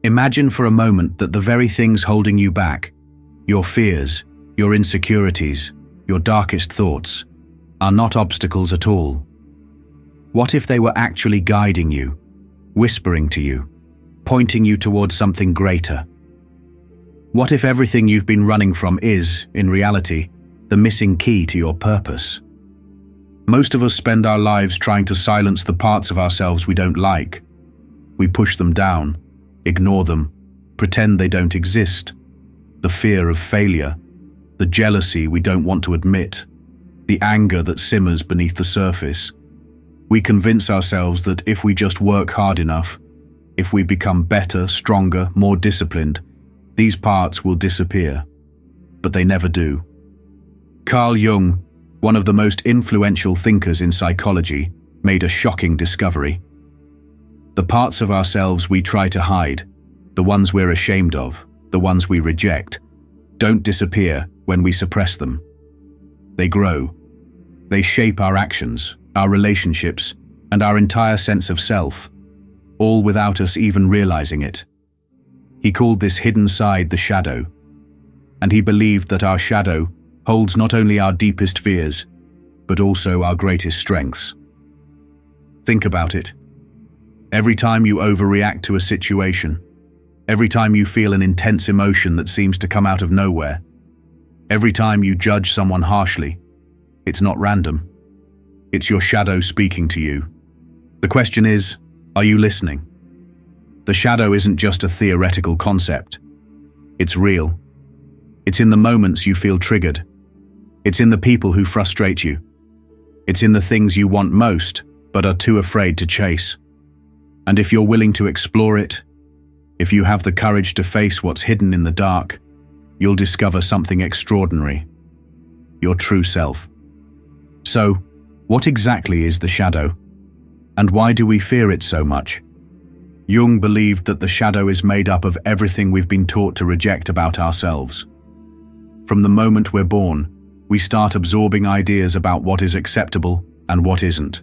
Imagine for a moment that the very things holding you back, your fears, your insecurities, your darkest thoughts, are not obstacles at all. What if they were actually guiding you, whispering to you, pointing you towards something greater? What if everything you've been running from is, in reality, the missing key to your purpose? Most of us spend our lives trying to silence the parts of ourselves we don't like. We push them down, ignore them, pretend they don't exist. The fear of failure, the jealousy we don't want to admit, the anger that simmers beneath the surface. We convince ourselves that if we just work hard enough, if we become better, stronger, more disciplined, these parts will disappear. But they never do. Carl Jung, one of the most influential thinkers in psychology, made a shocking discovery. The parts of ourselves we try to hide, the ones we're ashamed of, the ones we reject, don't disappear when we suppress them. They grow. They shape our actions, our relationships, and our entire sense of self, all without us even realizing it. He called this hidden side the shadow, and he believed that our shadow holds not only our deepest fears, but also our greatest strengths. Think about it. Every time you overreact to a situation, every time you feel an intense emotion that seems to come out of nowhere, every time you judge someone harshly, it's not random. It's your shadow speaking to you. The question is, are you listening? The shadow isn't just a theoretical concept. It's real. It's in the moments you feel triggered. It's in the people who frustrate you. It's in the things you want most, but are too afraid to chase. And if you're willing to explore it, if you have the courage to face what's hidden in the dark, you'll discover something extraordinary. Your true self. So, what exactly is the shadow? And why do we fear it so much? Jung believed that the shadow is made up of everything we've been taught to reject about ourselves. From the moment we're born, we start absorbing ideas about what is acceptable and what isn't.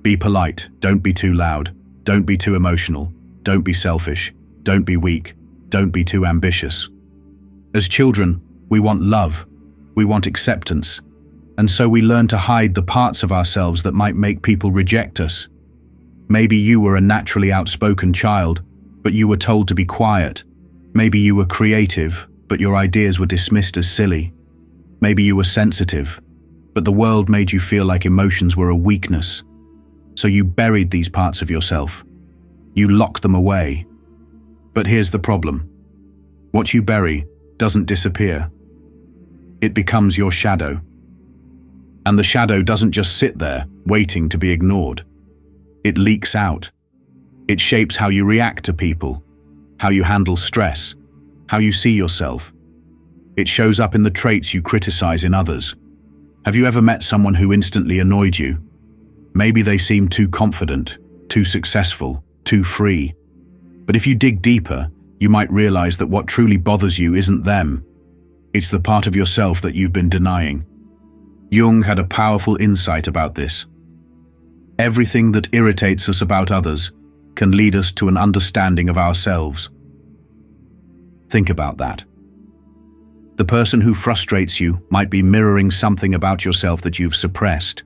Be polite, don't be too loud, don't be too emotional, don't be selfish, don't be weak, don't be too ambitious. As children, we want love, we want acceptance, and so we learn to hide the parts of ourselves that might make people reject us. Maybe you were a naturally outspoken child, but you were told to be quiet. Maybe you were creative, but your ideas were dismissed as silly. Maybe you were sensitive, but the world made you feel like emotions were a weakness. So you buried these parts of yourself. You locked them away. But here's the problem. What you bury doesn't disappear. It becomes your shadow. And the shadow doesn't just sit there, waiting to be ignored. It leaks out. It shapes how you react to people, how you handle stress, how you see yourself. It shows up in the traits you criticize in others. Have you ever met someone who instantly annoyed you? Maybe they seem too confident, too successful, too free. But if you dig deeper, you might realize that what truly bothers you isn't them. It's the part of yourself that you've been denying. Jung had a powerful insight about this. Everything that irritates us about others can lead us to an understanding of ourselves. Think about that. The person who frustrates you might be mirroring something about yourself that you've suppressed.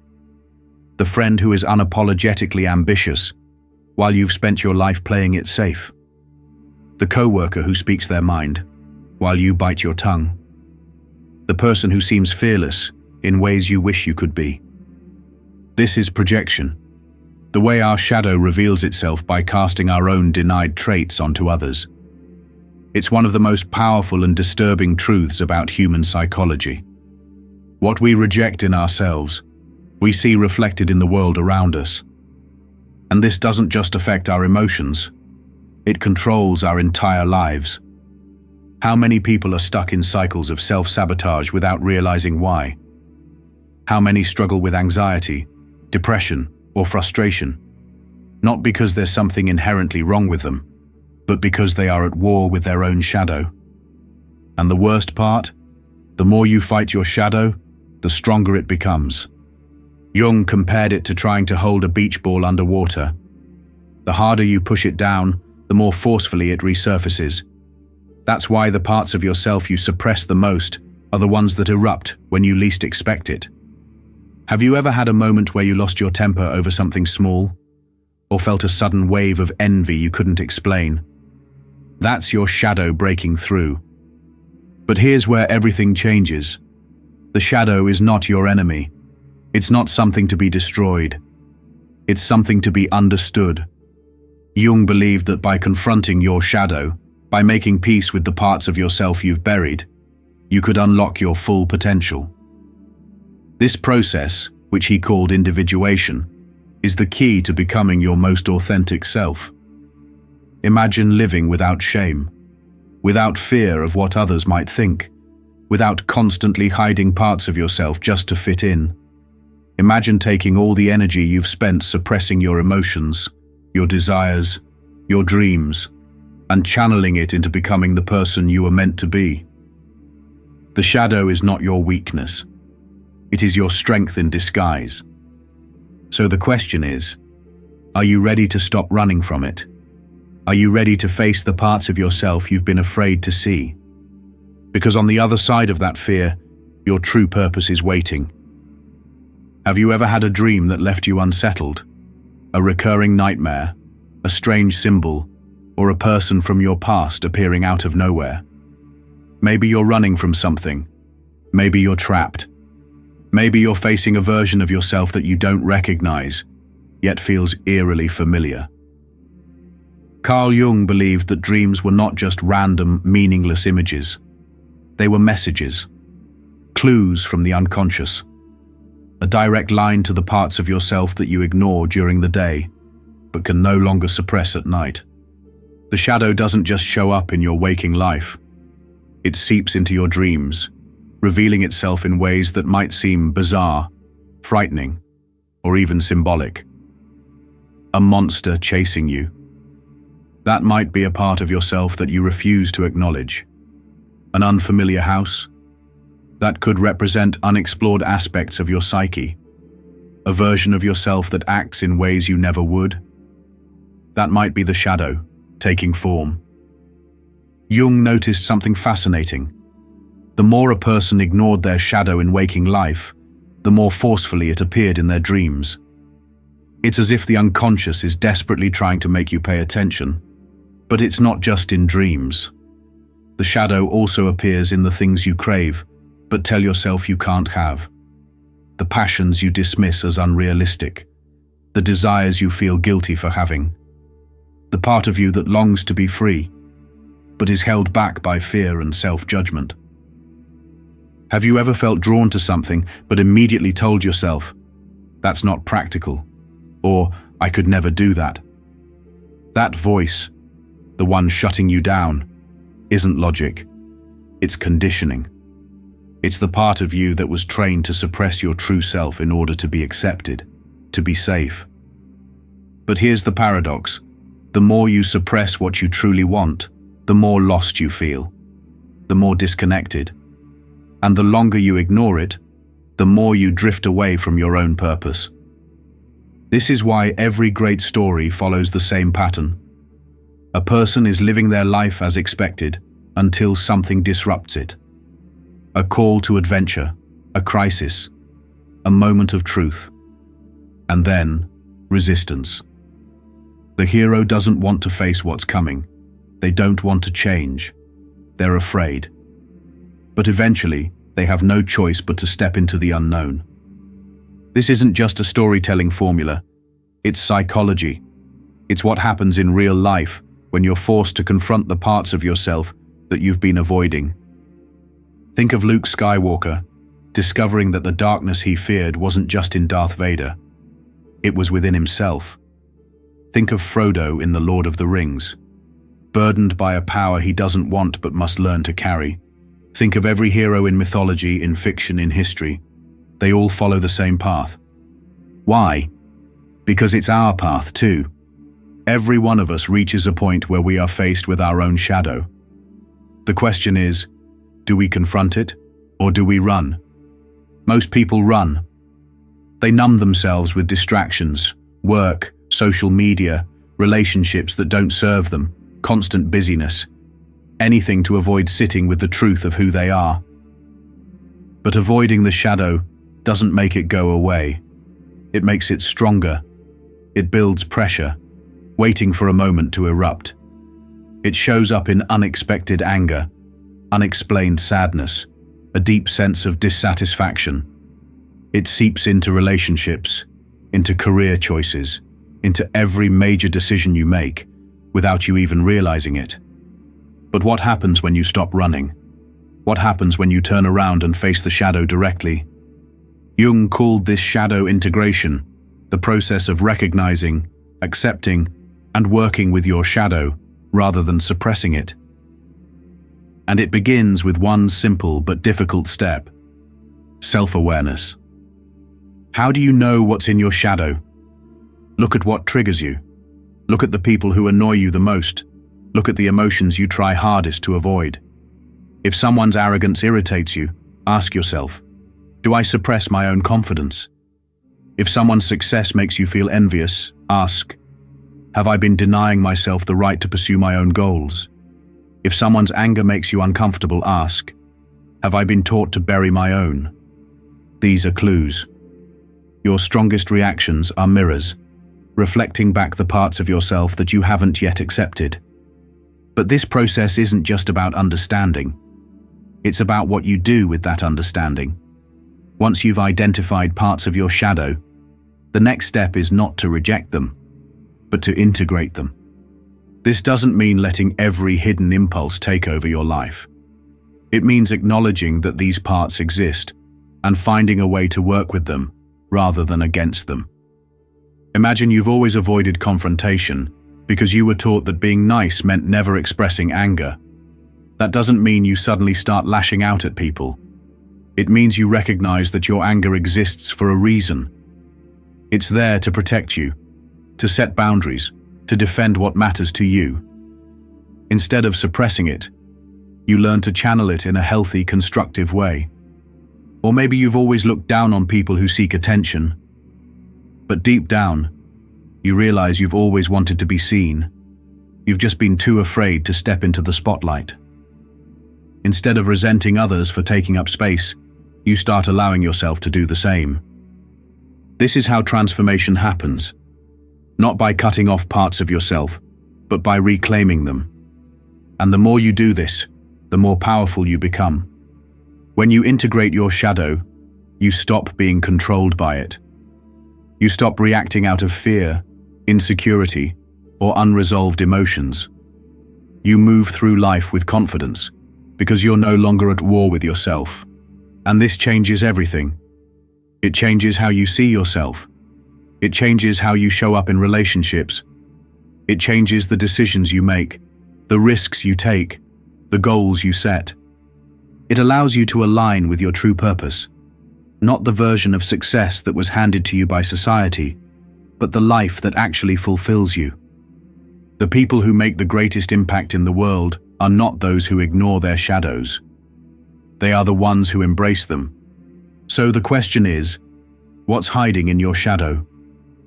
The friend who is unapologetically ambitious, while you've spent your life playing it safe. The coworker who speaks their mind, while you bite your tongue. The person who seems fearless in ways you wish you could be. This is projection, the way our shadow reveals itself by casting our own denied traits onto others. It's one of the most powerful and disturbing truths about human psychology. What we reject in ourselves, we see reflected in the world around us. And this doesn't just affect our emotions, it controls our entire lives. How many people are stuck in cycles of self-sabotage without realizing why? How many struggle with anxiety, depression, or frustration? Not because there's something inherently wrong with them, but because they are at war with their own shadow. And the worst part? The more you fight your shadow, the stronger it becomes. Jung compared it to trying to hold a beach ball underwater. The harder you push it down, the more forcefully it resurfaces. That's why the parts of yourself you suppress the most are the ones that erupt when you least expect it. Have you ever had a moment where you lost your temper over something small, or felt a sudden wave of envy you couldn't explain? That's your shadow breaking through. But here's where everything changes. The shadow is not your enemy. It's not something to be destroyed. It's something to be understood. Jung believed that by confronting your shadow, by making peace with the parts of yourself you've buried, you could unlock your full potential. This process, which he called individuation, is the key to becoming your most authentic self. Imagine living without shame, without fear of what others might think, without constantly hiding parts of yourself just to fit in. Imagine taking all the energy you've spent suppressing your emotions, your desires, your dreams, and channeling it into becoming the person you were meant to be. The shadow is not your weakness. It is your strength in disguise. So the question is, are you ready to stop running from it? Are you ready to face the parts of yourself you've been afraid to see? Because on the other side of that fear, your true purpose is waiting. Have you ever had a dream that left you unsettled? A recurring nightmare, a strange symbol, or a person from your past appearing out of nowhere? Maybe you're running from something. Maybe you're trapped. Maybe you're facing a version of yourself that you don't recognize, yet feels eerily familiar. Carl Jung believed that dreams were not just random, meaningless images. They were messages, clues from the unconscious, a direct line to the parts of yourself that you ignore during the day, but can no longer suppress at night. The shadow doesn't just show up in your waking life. It seeps into your dreams, revealing itself in ways that might seem bizarre, frightening, or even symbolic. A monster chasing you. That might be a part of yourself that you refuse to acknowledge. An unfamiliar house. That could represent unexplored aspects of your psyche. A version of yourself that acts in ways you never would. That might be the shadow, taking form. Jung noticed something fascinating. The more a person ignored their shadow in waking life, the more forcefully it appeared in their dreams. It's as if the unconscious is desperately trying to make you pay attention. But it's not just in dreams. The shadow also appears in the things you crave, but tell yourself you can't have. The passions you dismiss as unrealistic. The desires you feel guilty for having. The part of you that longs to be free, but is held back by fear and self-judgment. Have you ever felt drawn to something, but immediately told yourself, "That's not practical," or "I could never do that"? That voice, the one shutting you down, isn't logic. It's conditioning. It's the part of you that was trained to suppress your true self in order to be accepted, to be safe. But here's the paradox. The more you suppress what you truly want, the more lost you feel, the more disconnected. And the longer you ignore it, the more you drift away from your own purpose. This is why every great story follows the same pattern. A person is living their life as expected until something disrupts it. A call to adventure, a crisis, a moment of truth, and then resistance. The hero doesn't want to face what's coming. They don't want to change. They're afraid. But eventually, they have no choice but to step into the unknown. This isn't just a storytelling formula. It's psychology. It's what happens in real life when you're forced to confront the parts of yourself that you've been avoiding. Think of Luke Skywalker, discovering that the darkness he feared wasn't just in Darth Vader. It was within himself. Think of Frodo in The Lord of the Rings, burdened by a power he doesn't want but must learn to carry. Think of every hero in mythology, in fiction, in history. They all follow the same path. Why? Because it's our path too. Every one of us reaches a point where we are faced with our own shadow. The question is, do we confront it, or do we run? Most people run. They numb themselves with distractions, work, social media, relationships that don't serve them, constant busyness, anything to avoid sitting with the truth of who they are. But avoiding the shadow doesn't make it go away. It makes it stronger. It builds pressure, waiting for a moment to erupt. It shows up in unexpected anger, unexplained sadness, a deep sense of dissatisfaction. It seeps into relationships, into career choices, into every major decision you make, without you even realizing it. But what happens when you stop running? What happens when you turn around and face the shadow directly? Jung called this shadow integration, the process of recognizing, accepting, and working with your shadow rather than suppressing it. And it begins with one simple but difficult step: self-awareness. How do you know what's in your shadow? Look at what triggers you. Look at the people who annoy you the most. Look at the emotions you try hardest to avoid. If someone's arrogance irritates you, ask yourself, do I suppress my own confidence? If someone's success makes you feel envious, ask, have I been denying myself the right to pursue my own goals? If someone's anger makes you uncomfortable, ask, have I been taught to bury my own? These are clues. Your strongest reactions are mirrors, reflecting back the parts of yourself that you haven't yet accepted. But this process isn't just about understanding. It's about what you do with that understanding. Once you've identified parts of your shadow, the next step is not to reject them, but to integrate them. This doesn't mean letting every hidden impulse take over your life. It means acknowledging that these parts exist and finding a way to work with them rather than against them. Imagine you've always avoided confrontation because you were taught that being nice meant never expressing anger. That doesn't mean you suddenly start lashing out at people. It means you recognize that your anger exists for a reason. It's there to protect you, to set boundaries, to defend what matters to you. Instead of suppressing it, you learn to channel it in a healthy, constructive way. Or maybe you've always looked down on people who seek attention. But deep down, you realize you've always wanted to be seen. You've just been too afraid to step into the spotlight. Instead of resenting others for taking up space, you start allowing yourself to do the same. This is how transformation happens. Not by cutting off parts of yourself, but by reclaiming them. And the more you do this, the more powerful you become. When you integrate your shadow, you stop being controlled by it. You stop reacting out of fear, insecurity, or unresolved emotions. You move through life with confidence because you're no longer at war with yourself. And this changes everything. It changes how you see yourself. It changes how you show up in relationships. It changes the decisions you make, the risks you take, the goals you set. It allows you to align with your true purpose, not the version of success that was handed to you by society, but the life that actually fulfills you. The people who make the greatest impact in the world are not those who ignore their shadows. They are the ones who embrace them. So the question is, what's hiding in your shadow?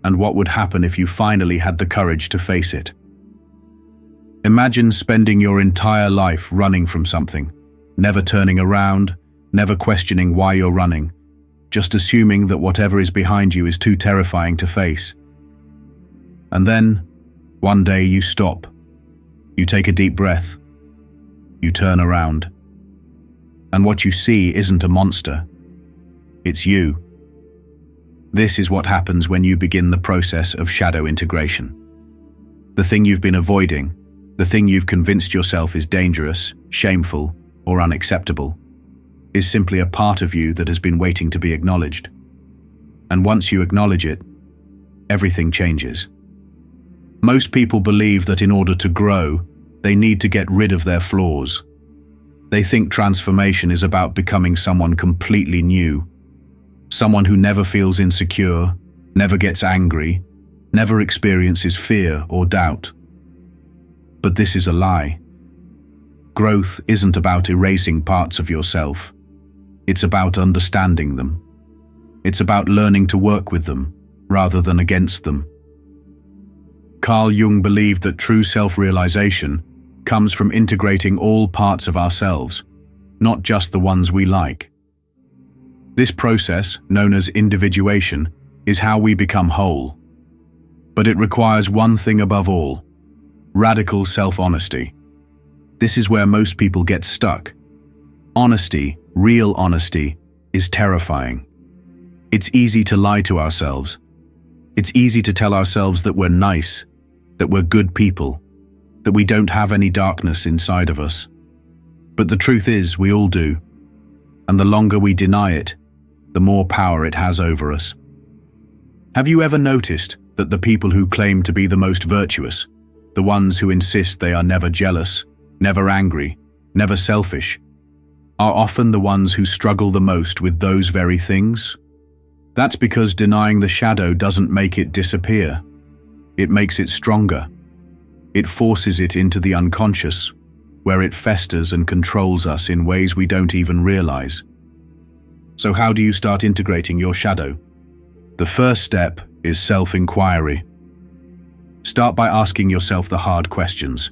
And what would happen if you finally had the courage to face it? Imagine spending your entire life running from something, never turning around, never questioning why you're running, just assuming that whatever is behind you is too terrifying to face. And then, one day you stop. You take a deep breath. You turn around. And what you see isn't a monster. It's you. This is what happens when you begin the process of shadow integration. The thing you've been avoiding, the thing you've convinced yourself is dangerous, shameful, or unacceptable, is simply a part of you that has been waiting to be acknowledged. And once you acknowledge it, everything changes. Most people believe that in order to grow, they need to get rid of their flaws. They think transformation is about becoming someone completely new, someone who never feels insecure, never gets angry, never experiences fear or doubt. But this is a lie. Growth isn't about erasing parts of yourself. It's about understanding them. It's about learning to work with them rather than against them. Carl Jung believed that true self-realization comes from integrating all parts of ourselves, not just the ones we like. This process, known as individuation, is how we become whole. But it requires one thing above all: radical self-honesty. This is where most people get stuck. Honesty, real honesty, is terrifying. It's easy to lie to ourselves. It's easy to tell ourselves that we're nice, that we're good people, that we don't have any darkness inside of us. But the truth is, we all do. And the longer we deny it, the more power it has over us. Have you ever noticed that the people who claim to be the most virtuous, the ones who insist they are never jealous, never angry, never selfish, are often the ones who struggle the most with those very things? That's because denying the shadow doesn't make it disappear. It makes it stronger. It forces it into the unconscious, where it festers and controls us in ways we don't even realize. So how do you start integrating your shadow? The first step is self-inquiry. Start by asking yourself the hard questions.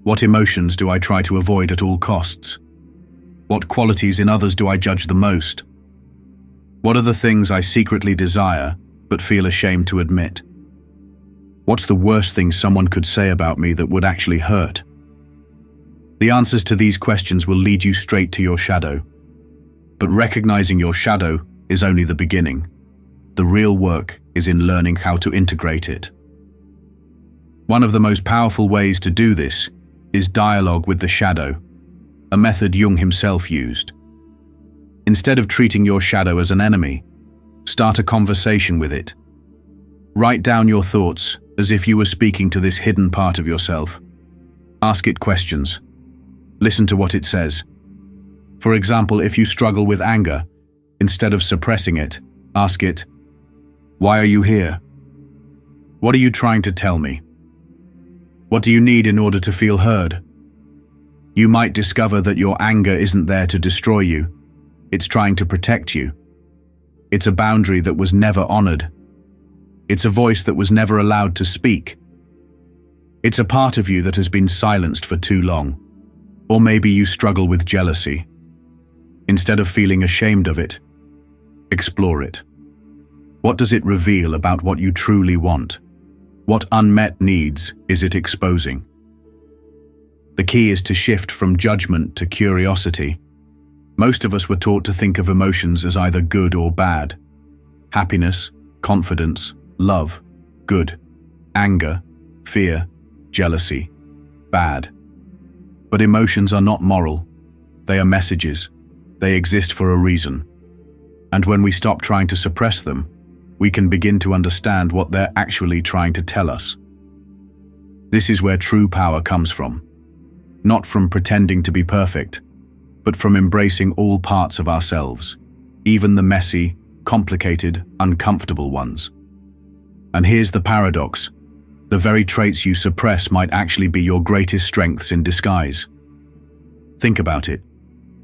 What emotions do I try to avoid at all costs? What qualities in others do I judge the most? What are the things I secretly desire but feel ashamed to admit? What's the worst thing someone could say about me that would actually hurt? The answers to these questions will lead you straight to your shadow. But recognizing your shadow is only the beginning. The real work is in learning how to integrate it. One of the most powerful ways to do this is dialogue with the shadow, a method Jung himself used. Instead of treating your shadow as an enemy, start a conversation with it. Write down your thoughts as if you were speaking to this hidden part of yourself. Ask it questions. Listen to what it says. For example, if you struggle with anger, instead of suppressing it, ask it, "Why are you here? What are you trying to tell me? What do you need in order to feel heard?" You might discover that your anger isn't there to destroy you. It's trying to protect you. It's a boundary that was never honored. It's a voice that was never allowed to speak. It's a part of you that has been silenced for too long. Or maybe you struggle with jealousy. Instead of feeling ashamed of it, explore it. What does it reveal about what you truly want? What unmet needs is it exposing? The key is to shift from judgment to curiosity. Most of us were taught to think of emotions as either good or bad. Happiness, confidence, love, good. Anger, fear, jealousy, bad. But emotions are not moral. They are messages. They exist for a reason. And when we stop trying to suppress them, we can begin to understand what they're actually trying to tell us. This is where true power comes from. Not from pretending to be perfect, but from embracing all parts of ourselves, even the messy, complicated, uncomfortable ones. And here's the paradox. The very traits you suppress might actually be your greatest strengths in disguise. Think about it.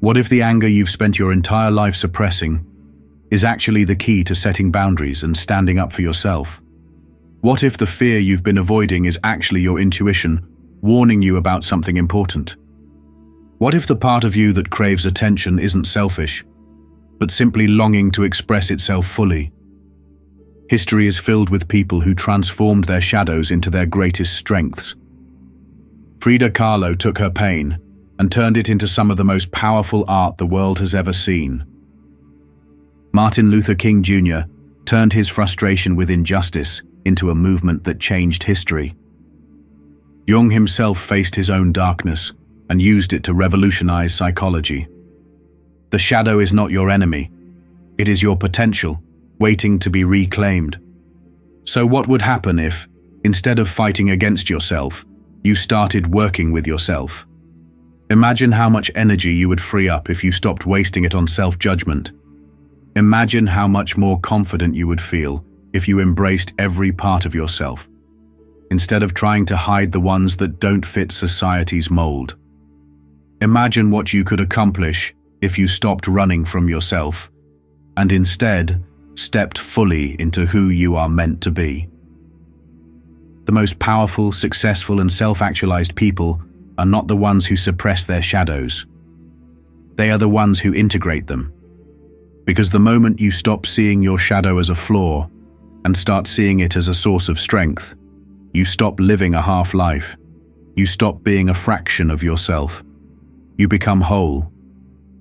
What if the anger you've spent your entire life suppressing is actually the key to setting boundaries and standing up for yourself? What if the fear you've been avoiding is actually your intuition warning you about something important? What if the part of you that craves attention isn't selfish, but simply longing to express itself fully? History is filled with people who transformed their shadows into their greatest strengths. Frida Kahlo took her pain and turned it into some of the most powerful art the world has ever seen. Martin Luther King Jr. turned his frustration with injustice into a movement that changed history. Jung himself faced his own darkness and used it to revolutionize psychology. The shadow is not your enemy. It is your potential, waiting to be reclaimed. So what would happen if, instead of fighting against yourself, you started working with yourself? Imagine how much energy you would free up if you stopped wasting it on self-judgment. Imagine how much more confident you would feel if you embraced every part of yourself, instead of trying to hide the ones that don't fit society's mold. Imagine what you could accomplish if you stopped running from yourself and instead stepped fully into who you are meant to be. The most powerful, successful, and self-actualized people are not the ones who suppress their shadows. They are the ones who integrate them. Because the moment you stop seeing your shadow as a flaw and start seeing it as a source of strength, you stop living a half-life. You stop being a fraction of yourself. You become whole.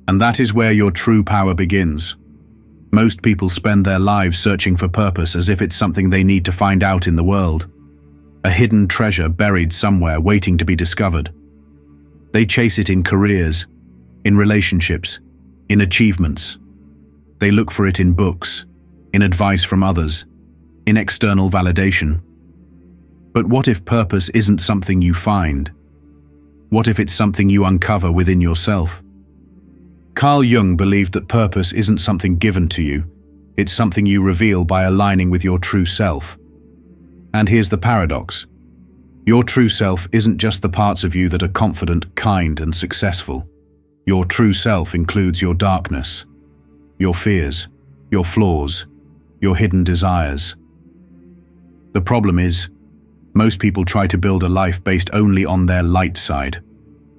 And that is where your true power begins. Most people spend their lives searching for purpose as if it's something they need to find out in the world. A hidden treasure buried somewhere waiting to be discovered. They chase it in careers, in relationships, in achievements. They look for it in books, in advice from others, in external validation. But what if purpose isn't something you find? What if it's something you uncover within yourself? Carl Jung believed that purpose isn't something given to you, it's something you reveal by aligning with your true self. And here's the paradox. Your true self isn't just the parts of you that are confident, kind, and successful. Your true self includes your darkness, your fears, your flaws, your hidden desires. The problem is, most people try to build a life based only on their light side,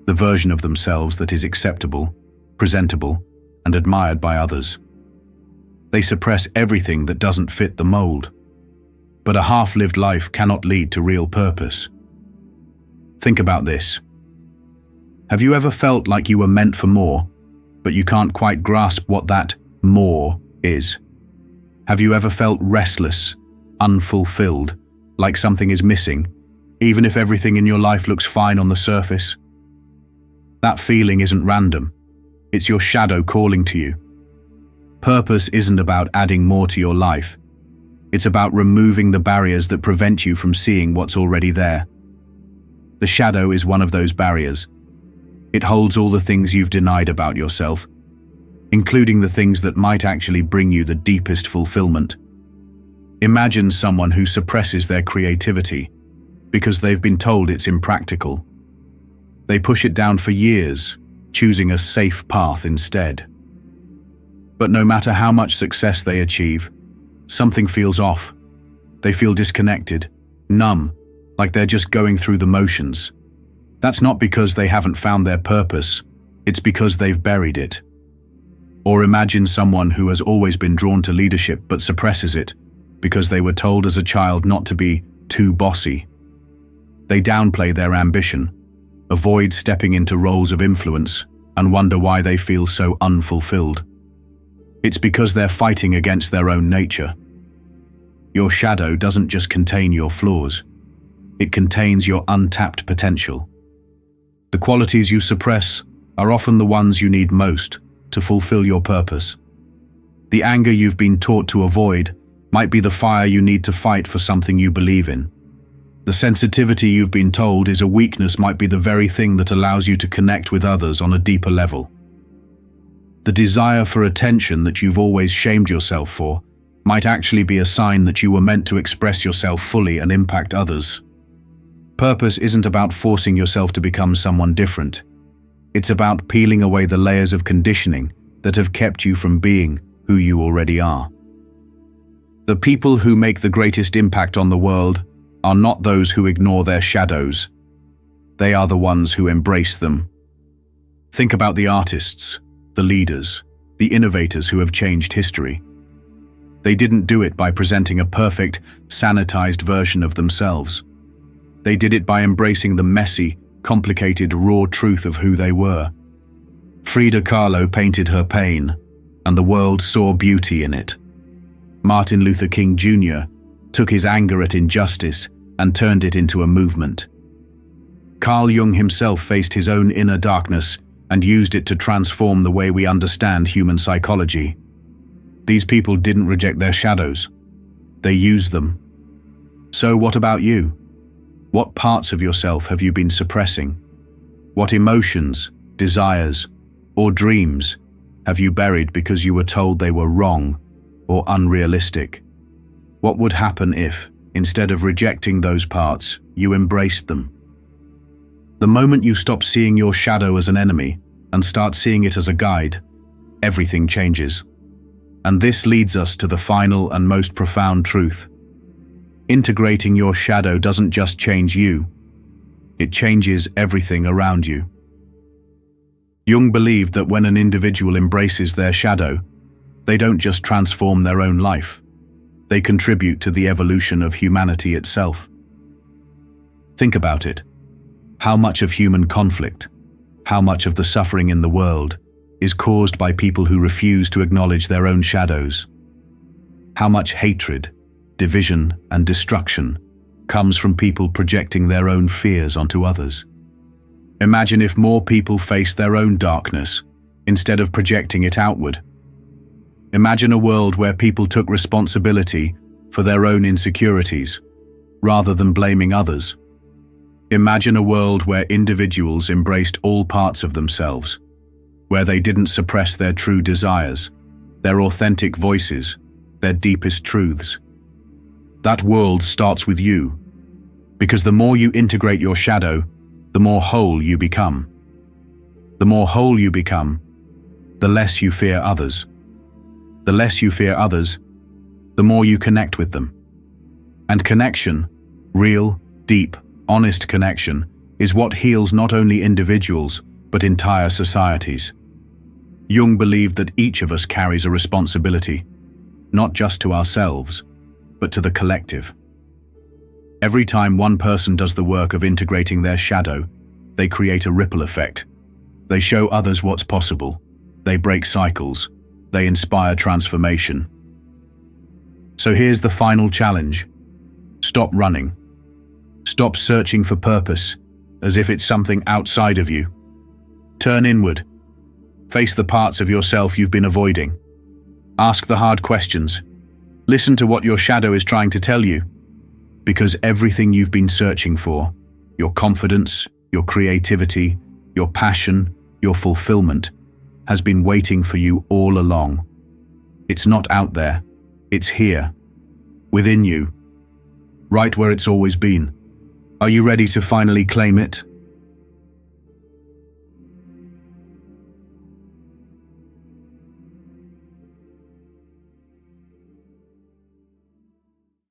the version of themselves that is acceptable, presentable, and admired by others. They suppress everything that doesn't fit the mold. But a half-lived life cannot lead to real purpose. Think about this. Have you ever felt like you were meant for more, but you can't quite grasp what that more is? Have you ever felt restless, unfulfilled, like something is missing, even if everything in your life looks fine on the surface? That feeling isn't random. It's your shadow calling to you. Purpose isn't about adding more to your life. It's about removing the barriers that prevent you from seeing what's already there. The shadow is one of those barriers. It holds all the things you've denied about yourself, including the things that might actually bring you the deepest fulfillment. Imagine someone who suppresses their creativity because they've been told it's impractical. They push it down for years, choosing a safe path instead. But no matter how much success they achieve, something feels off. They feel disconnected, numb, like they're just going through the motions. That's not because they haven't found their purpose, it's because they've buried it. Or imagine someone who has always been drawn to leadership but suppresses it because they were told as a child not to be too bossy. They downplay their ambition, avoid stepping into roles of influence, and wonder why they feel so unfulfilled. It's because they're fighting against their own nature. Your shadow doesn't just contain your flaws. It contains your untapped potential. The qualities you suppress are often the ones you need most to fulfill your purpose. The anger you've been taught to avoid might be the fire you need to fight for something you believe in. The sensitivity you've been told is a weakness might be the very thing that allows you to connect with others on a deeper level. The desire for attention that you've always shamed yourself for might actually be a sign that you were meant to express yourself fully and impact others. Purpose isn't about forcing yourself to become someone different. It's about peeling away the layers of conditioning that have kept you from being who you already are. The people who make the greatest impact on the world are not those who ignore their shadows. They are the ones who embrace them. Think about the artists, the leaders, the innovators who have changed history. They didn't do it by presenting a perfect, sanitized version of themselves. They did it by embracing the messy, complicated, raw truth of who they were. Frida Kahlo painted her pain, and the world saw beauty in it. Martin Luther King Jr. took his anger at injustice and turned it into a movement. Carl Jung himself faced his own inner darkness and used it to transform the way we understand human psychology. These people didn't reject their shadows. They used them. So what about you? What parts of yourself have you been suppressing? What emotions, desires, or dreams have you buried because you were told they were wrong or unrealistic? What would happen if, instead of rejecting those parts, you embraced them? The moment you stop seeing your shadow as an enemy and start seeing it as a guide, everything changes. And this leads us to the final and most profound truth. Integrating your shadow doesn't just change you, it changes everything around you. Jung believed that when an individual embraces their shadow, they don't just transform their own life, they contribute to the evolution of humanity itself. Think about it. How much of human conflict, how much of the suffering in the world is caused by people who refuse to acknowledge their own shadows? How much hatred, division, and destruction comes from people projecting their own fears onto others? Imagine if more people faced their own darkness instead of projecting it outward. Imagine a world where people took responsibility for their own insecurities rather than blaming others. Imagine a world where individuals embraced all parts of themselves, where they didn't suppress their true desires, their authentic voices, their deepest truths. That world starts with you, because the more you integrate your shadow, the more whole you become. The more whole you become, the less you fear others. The less you fear others, the more you connect with them. And connection, real, deep, honest connection, is what heals not only individuals, but entire societies. Jung believed that each of us carries a responsibility, not just to ourselves, but to the collective. Every time one person does the work of integrating their shadow, they create a ripple effect. They show others what's possible. They break cycles. They inspire transformation. So here's the final challenge. Stop running. Stop searching for purpose, as if it's something outside of you. Turn inward. Face the parts of yourself you've been avoiding. Ask the hard questions. Listen to what your shadow is trying to tell you. Because everything you've been searching for, your confidence, your creativity, your passion, your fulfillment, has been waiting for you all along. It's not out there, it's here, within you, right where it's always been. Are you ready to finally claim it?